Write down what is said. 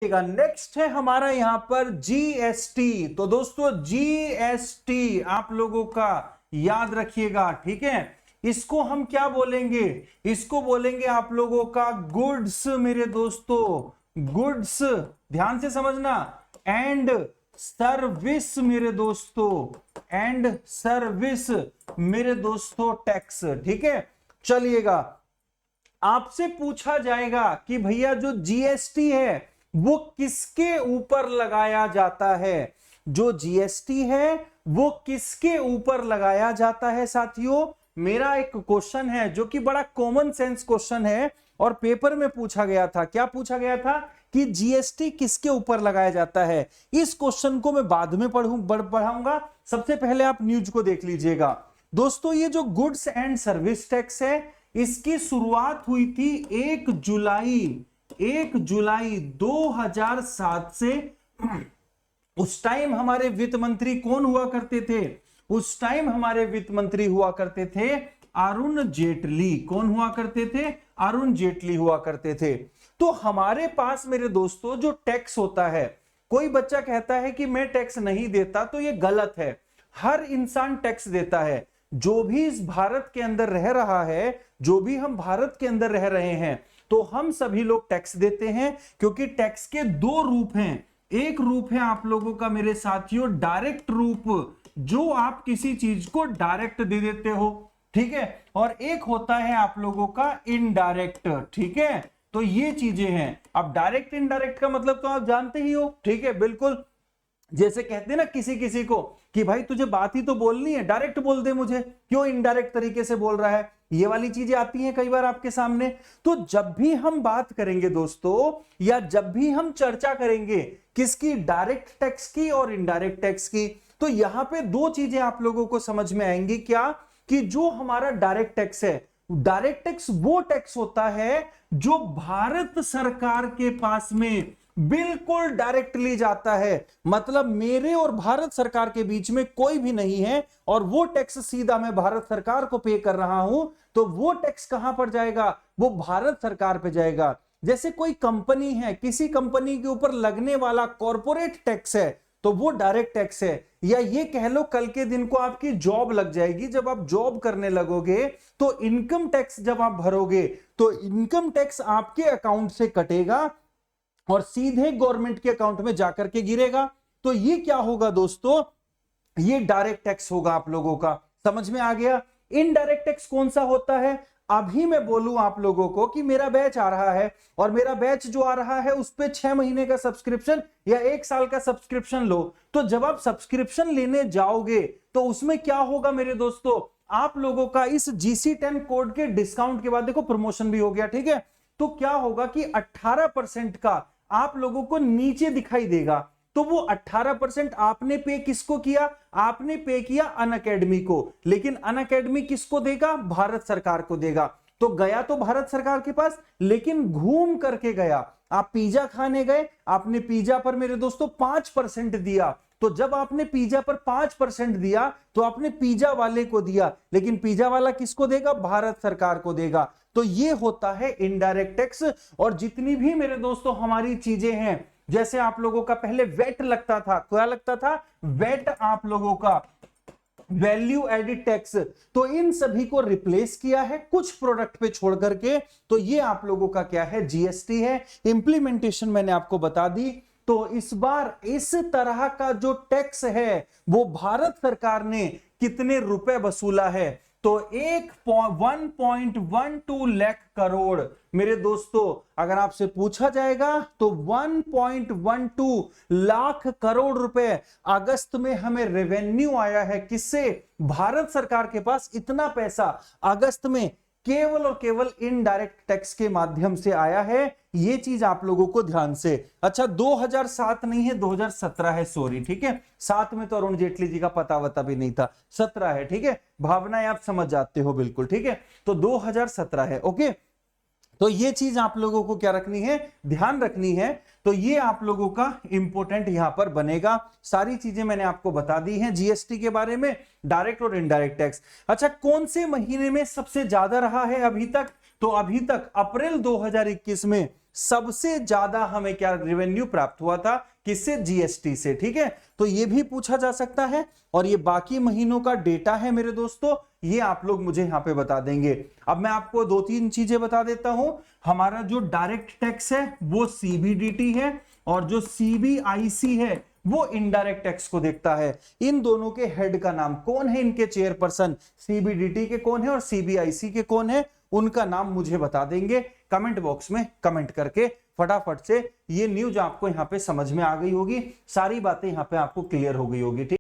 Next है हमारा यहां पर जीएसटी। तो दोस्तों जीएसटी आप लोगों का याद रखिएगा, ठीक है। इसको हम क्या बोलेंगे, इसको बोलेंगे आप लोगों का गुड्स मेरे दोस्तों, गुड्स ध्यान से समझना, एंड सर्विस मेरे दोस्तों, एंड सर्विस मेरे दोस्तों टैक्स, ठीक है। चलिएगा, आपसे पूछा जाएगा कि भैया जो जीएसटी है वो किसके ऊपर लगाया जाता है, जो जीएसटी है वो किसके ऊपर लगाया जाता है साथियों। मेरा एक क्वेश्चन है जो कि बड़ा कॉमन सेंस क्वेश्चन है और पेपर में पूछा गया था। क्या पूछा गया था कि जीएसटी किसके ऊपर लगाया जाता है। इस क्वेश्चन को मैं बाद में पढ़ाऊंगा, सबसे पहले आप न्यूज को देख लीजिएगा। दोस्तों ये जो गुड्स एंड सर्विस टैक्स है इसकी शुरुआत हुई थी 1 जुलाई 2007 से। उस टाइम हमारे वित्त मंत्री कौन हुआ करते थे, उस टाइम हमारे वित्त मंत्री हुआ करते थे अरुण जेटली। कौन हुआ करते थे, अरुण जेटली हुआ करते थे। तो हमारे पास मेरे दोस्तों जो टैक्स होता है, कोई बच्चा कहता है कि मैं टैक्स नहीं देता, तो ये गलत है। हर इंसान टैक्स देता है। जो भी इस भारत के अंदर रह रहा है, जो भी हम भारत के अंदर रह रहे हैं, तो हम सभी लोग टैक्स देते हैं, क्योंकि टैक्स के दो रूप हैं। एक रूप है आप लोगों का मेरे साथियों डायरेक्ट रूप, जो आप किसी चीज को डायरेक्ट दे देते हो, ठीक है, और एक होता है आप लोगों का इनडायरेक्ट, ठीक है। तो ये चीजें हैं। अब डायरेक्ट इनडायरेक्ट का मतलब तो आप जानते ही हो, ठीक है, बिल्कुल। जैसे कहते हैं ना किसी किसी को कि भाई तुझे बात ही तो बोलनी है, डायरेक्ट बोल दे, मुझे क्यों इनडायरेक्ट तरीके से बोल रहा है। ये वाली चीजें आती हैं कई बार आपके सामने। तो जब भी हम बात करेंगे दोस्तों, या जब भी हम चर्चा करेंगे किसकी, डायरेक्ट टैक्स की और इनडायरेक्ट टैक्स की, तो यहां पे दो चीजें आप लोगों को समझ में आएंगी। क्या कि जो हमारा डायरेक्ट टैक्स है, डायरेक्ट टैक्स वो टैक्स होता है जो भारत सरकार के पास में बिल्कुल डायरेक्टली जाता है। मतलब मेरे और भारत सरकार के बीच में कोई भी नहीं है, और वो टैक्स सीधा मैं भारत सरकार को पे कर रहा हूं, तो वो टैक्स कहां पर जाएगा, वो भारत सरकार पे जाएगा। जैसे कोई कंपनी है, किसी कंपनी के ऊपर लगने वाला कॉर्पोरेट टैक्स है, तो वो डायरेक्ट टैक्स है। या ये कह लो कल के दिन को आपकी जॉब लग जाएगी, जब आप जॉब करने लगोगे तो इनकम टैक्स जब आप भरोगे, तो इनकम टैक्स आपके अकाउंट से कटेगा और सीधे गवर्नमेंट के अकाउंट में जाकर के गिरेगा। तो ये क्या होगा दोस्तों, ये डायरेक्ट टैक्स होगा आप लोगों का। समझ में आ गया। इनडायरेक्ट टैक्स कौन सा होता है, अभी मैं बोलूं आप लोगों को कि मेरा बैच आ रहा है, और मेरा बैच जो आ रहा है उस पे 6 महीने का सब्सक्रिप्शन या 1 साल का सब्सक्रिप्शन लो। तो जब आप सब्सक्रिप्शन लेने जाओगे तो उसमें क्या होगा मेरे दोस्तों, आप लोगों का इस GC10 कोड के डिस्काउंट के बाद, देखो प्रमोशन भी हो गया, ठीक है, तो क्या होगा कि 18% का आप लोगों को नीचे दिखाई देगा। तो वो 18% आपने पे किसको किया, आपने पे किया अनअकैडमी को, लेकिन अनअकैडमी किसको देगा, भारत सरकार को देगा। तो गया तो भारत सरकार के पास, लेकिन घूम करके गया। आप पिज्जा खाने गए, आपने पिज्जा पर मेरे दोस्तों 5% दिया। तो जब आपने पिज्जा पर 5% दिया तो आपने पिज्जा वाले को दिया, लेकिन पिज्जा वाला किसको देगा, भारत सरकार को देगा। तो ये होता है इनडायरेक्ट टैक्स। और जितनी भी मेरे दोस्तों हमारी चीजें हैं, जैसे आप लोगों का पहले वेट लगता था, क्या लगता था, वेट आप लोगों का वैल्यू एडिड टैक्स, तो इन सभी को रिप्लेस किया है कुछ प्रोडक्ट पे छोड़ करके। तो ये आप लोगों का क्या है, जीएसटी है। इंप्लीमेंटेशन मैंने आपको बता दी। तो इस बार इस तरह का जो टैक्स है वो भारत सरकार ने कितने रुपए वसूला है, तो 1.12 लाख करोड़ मेरे दोस्तों। अगर आपसे पूछा जाएगा तो 1.12 लाख करोड़ रुपए अगस्त में हमें रेवेन्यू आया है। किससे, भारत सरकार के पास इतना पैसा अगस्त में केवल और केवल इनडायरेक्ट टैक्स के माध्यम से आया है। ये चीज आप लोगों को ध्यान से, अच्छा 2007 नहीं है, 2017 है, सॉरी, ठीक है। 7 में तो अरुण जेटली जी का पता वता भी नहीं था, 17 है, ठीक है, भावनाएं आप समझ जाते हो बिल्कुल, ठीक है। तो 2017 है, ओके। तो ये चीज आप लोगों को क्या रखनी है, ध्यान रखनी है। तो ये आप लोगों का इंपॉर्टेंट यहां पर बनेगा। सारी चीजें मैंने आपको बता दी हैं जीएसटी के बारे में, डायरेक्ट और इनडायरेक्ट टैक्स। अच्छा कौन से महीने में सबसे ज्यादा रहा है अभी तक, तो अभी तक अप्रैल 2021 में सबसे ज्यादा हमें क्या रेवेन्यू प्राप्त हुआ था, किससे, जीएसटी से। ठीक है, तो ये भी पूछा जा सकता है। और ये बाकी महीनों का डेटा है मेरे दोस्तों, ये आप लोग मुझे यहां पे बता देंगे। अब मैं आपको 2-3 चीजें बता देता हूं। हमारा जो डायरेक्ट टैक्स है वो सीबीडीटी है, और जो सीबीआईसी है वो इनडायरेक्ट टैक्स को देखता है। इन दोनों के हेड का नाम कौन है, इनके चेयरपर्सन, सीबीडीटी के कौन है और सीबीआईसी के कौन है, उनका नाम मुझे बता देंगे कमेंट बॉक्स में कमेंट करके फटाफट से। ये न्यूज आपको यहां पे समझ में आ गई होगी, सारी बातें यहां पे आपको क्लियर हो गई होगी। ठीक।